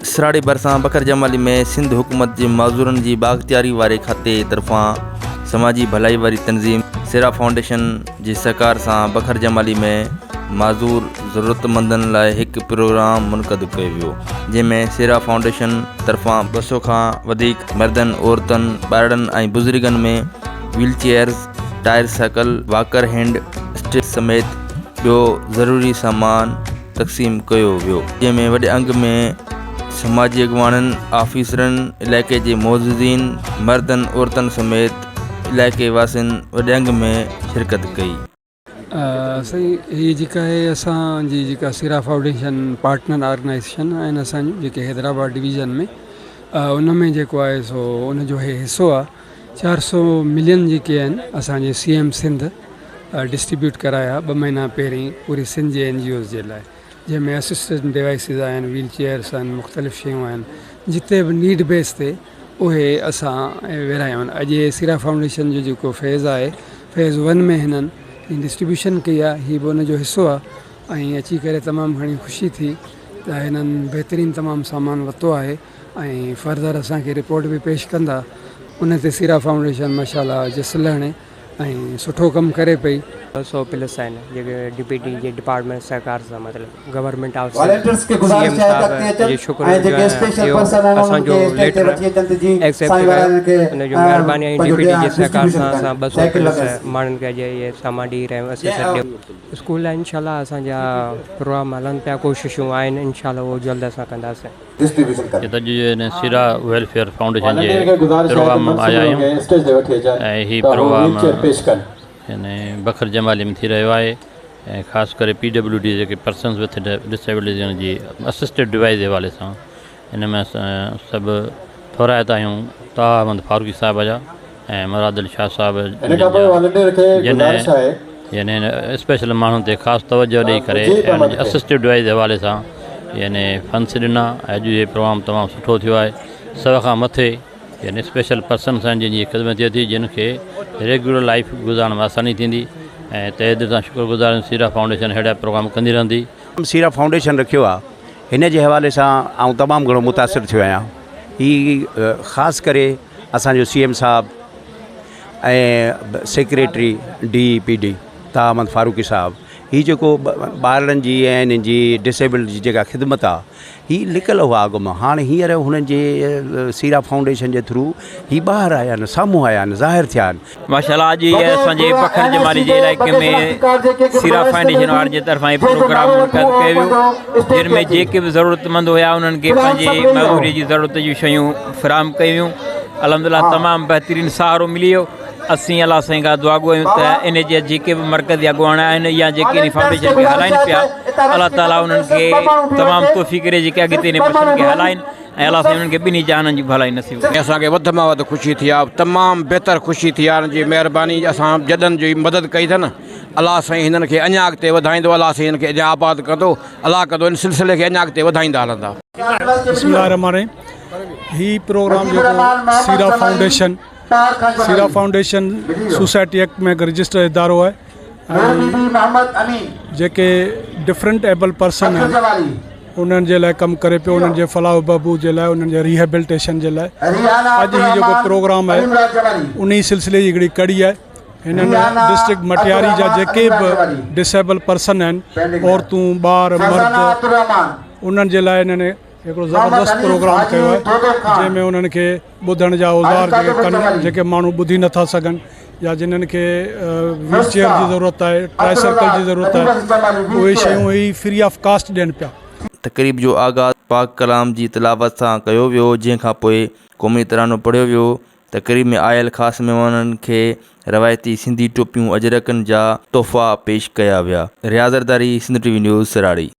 सराड़ी भरिसां बखर जमाली में सिंध हुकूमत जे माज़ूरनि जी बाख़्तियारी वारे खाते तरफ़ां समाजी भलाई वारी तंज़ीम सेरा फाउंडेशन जी सहकार सां बखर जमाली में माज़ूर ज़रूरतमंदनि लाइ हिकु प्रोग्राम मुनक़द कयो वियो, जंहिंमें सेरा फाउंडेशन तरफ़ां 200 खां वधीक मर्दनि, औरतुनि, ॿारनि ऐं बुज़ुर्गनि में wheel chairs, tyre cycle, walker hand stick समेत ॿियो ज़रूरी सामान तक़सीम कयो वियो, जंहिंमें वॾे अंग में समाजी अॻुवाननि, ऑफिसरनि, इलाइक़े जे मौजूदीन मर्दनि, औरतुनि समेत इलाइक़े वासियुनि वॾे अंग में शिरकत कई। सही ये जेका है असांजी जेका सेरा फाउंडेशन पार्टनर ऑर्गेनाइजेशन आहिनि असांजूं जेके हैदराबाद डिवीज़न में उन में जेको आहे सो उन जो हिसो आहे 400 मिलियन जेके आहिनि असांजे CM सिंध डिस्ट्रीब्यूट कराया 2 महीना पहिरीं पूरी सिंध जे NGOs जे लाइ, जंहिंमें असिस्टेंट डिवाइसिस आहिनि, व्हील चेयर्स आहिनि, मुख़्तलिफ़ शयूं आहिनि जिते बि नीड बेस ते उहे असां विरहायूं आहिनि। अॼु सेरा फाउंडेशन जो जेको फेज़ आहे, फेज़ 1 में हिननि डिस्ट्रीब्यूशन कई आहे, हीअ बि उनजो हिसो आहे ऐं अची करे तमामु घणी ख़ुशी थी त हिननि बहितरीनु तमामु सामान वरितो आहे ऐं फर्दर असांखे रिपोर्ट बि पेश कंदा। उन ते सेरा फाउंडेशन माशाअल्लाह जसल हणे ऐं सुठो कमु करे पई। 100 प्लस आहिनि जेके DPT जे डिपार्टमेंट सहकार सां मतिलबु गवर्नमेंट ऑफ वॉलंटियर्स के गुजारिश है तक जी शुक्र जो स्पेशल पर्सन असांजो लेटर एक्सेप्ट करे उन जो महिरबानी ऐं DPT जे सहकार सां असां 200 प्लस माण्हुनि खे ये सामान ॾेई रहिया आहियूं। असिस्टेंट स्कूल इंशाल्लाह असांजा प्रोग्राम हलनि पिया, कोशिशूं आहिनि, इंशाल्लाह उहो जल्द असां कंदासीं। सेरा वेलफेयर फाउंडेशन जे प्रोग्राम आया आहियूं ऐं हीउ प्रोग्राम यानी बखर जमाली में थी रहियो आहे ऐं ख़ासि करे PWD जेके पर्सन्स विथ डिसेबिलिटी जी असिस्टेड डिवाइस जे हवाले सां हिन में असां सभु थोराइता आहियूं ताहा अहमद फारूकी साहिब जा ऐं मुरादिल शाह साहिब यानी स्पेशल माण्हुनि ते ख़ासि तवजो ॾेई करे असिस्टेड डिवाइस जे हवाले सां यानी फंड्स ॾिना। अॼु इहो प्रोग्राम तमामु सुठो थियो आहे। 100 खां मथे यानी स्पेशल पर्सन्स आहिनि जंहिंजी ख़िदमत थिए थी, जिन खे रेगुलर लाइफ गुज़ारण में आसानी थींदी ऐं तहे दिलि सां शुक्रगुज़ार सेरा फाउंडेशन अहिड़ा प्रोग्राम कंदी रहंदी। सेरा फाउंडेशन रखियो आहे, हिन जे हवाले सां आउं तमामु घणो मुतासिर थियो आहियां। हीअ ख़ासि करे असांजो CM साहिबु ऐं सेक्रेटरी DPD ताहा अहमद फारूकी साहिबु, हीअ जेको ॿारनि जी ऐं हिननि जी डिसेबल जी जेका ख़िदमत आहे हीअ लिकल हुआ अॻु मां, हाणे हींअर हुननि जे सेरा फाउंडेशन जे थ्रू हीअ ॿाहिरि आया आहिनि, साम्हूं आया आहिनि, ज़ाहिर थिया आहिनि। माशाअल्लाह अॼु असांजे बखर जमाली जे इलाइक़े में सेरा फाउंडेशन वारनि जे तरफ़ां प्रोग्राम मुनक़द कयो वियो, जिन में जेके बि ज़रूरतमंद हुया उन्हनि खे पंहिंजे मज़दूरी जी ज़रूरत जूं शयूं फ़राहम कयूं। अल्हम्दुलिल्लाह तमामु बहितरीनु सहारो मिली वियो। असीं अलाह साईं खां दुआ घुरियूं त इन जे जेके बि मर्कज़ी अॻुवान आहिनि या जेके इन फाउंडेशन खे हलाइनि पिया, अलाह ताला उन्हनि खे तमामु तौफ़ीक़ करे जेके अॻिते इन मिशन खे हलाइनि ऐं अलाह साईं उन्हनि खे ॿिन्ही जहाननि जी भलाई नसीब करे। असांखे वधि मां वधि ख़ुशी थी आहे, तमामु बहितर ख़ुशी थी आहे जी महिरबानी। असां जॾनि जी मदद कई अथनि, अलाह साईं हिननि खे अञा अॻिते वधाईंदो, अलाह साईं हिननि खे अञा आबाद कंदो, अलाह कंदो इन सिलसिले खे अञा अॻिते वधाईंदा हलंदा। बिस्मिल्लाहिर्रहमानिर्रहीम। हीअ प्रोग्राम जेको सेरा फाउंडेशन सोसाइटी एक्ट में रजिस्टर इदारो आहे ऐं जेके डिफरेंट एबल पर्सन आहिनि उन्हनि जे लाइ कमु करे पियो, उन्हनि जे फलाह बहबूद जे लाइ, उन्हनि जे रिहेबिलिटेशन जे लाइ। अॼु हीअ जेको प्रोग्राम आहे उन सिलसिले जी हिकिड़ी कड़ी आहे। हिननि डिस्ट्रिक्ट मटियारी जा जेके बि डिसेबल पर्सन आहिनि, औरतूं, ॿार, मर्द, उन्हनि जे लाइ हिननि हिकिड़ो ज़बरदस्त प्रोग्राम कयो आहे, जंहिंमें उन्हनि खे ॿुधण जा औज़ार जेके कनि, जेके माण्हू ॿुधी नथा सघनि या जिन्हनि खे व्हील चेयर जी ज़रूरत आहे, ट्राईसाइकिल जी ज़रूरत आहे, उहे शयूं ही फ्री ऑफ कास्ट ॾियनि पिया। तक़रीब जो आगाज़ पाक कलाम जी तिलावत सां कयो वियो, जंहिंखां पोइ क़ौमी तरानो पढ़ियो वियो। तक़रीब में आयल ख़ासि महिमाननि खे रवायती सिंधी टोपियूं, अजरकनि जा तोहफ़ा पेश कया विया। रियाज़तदारी, सिंध TV न्यूज़, सराड़ी।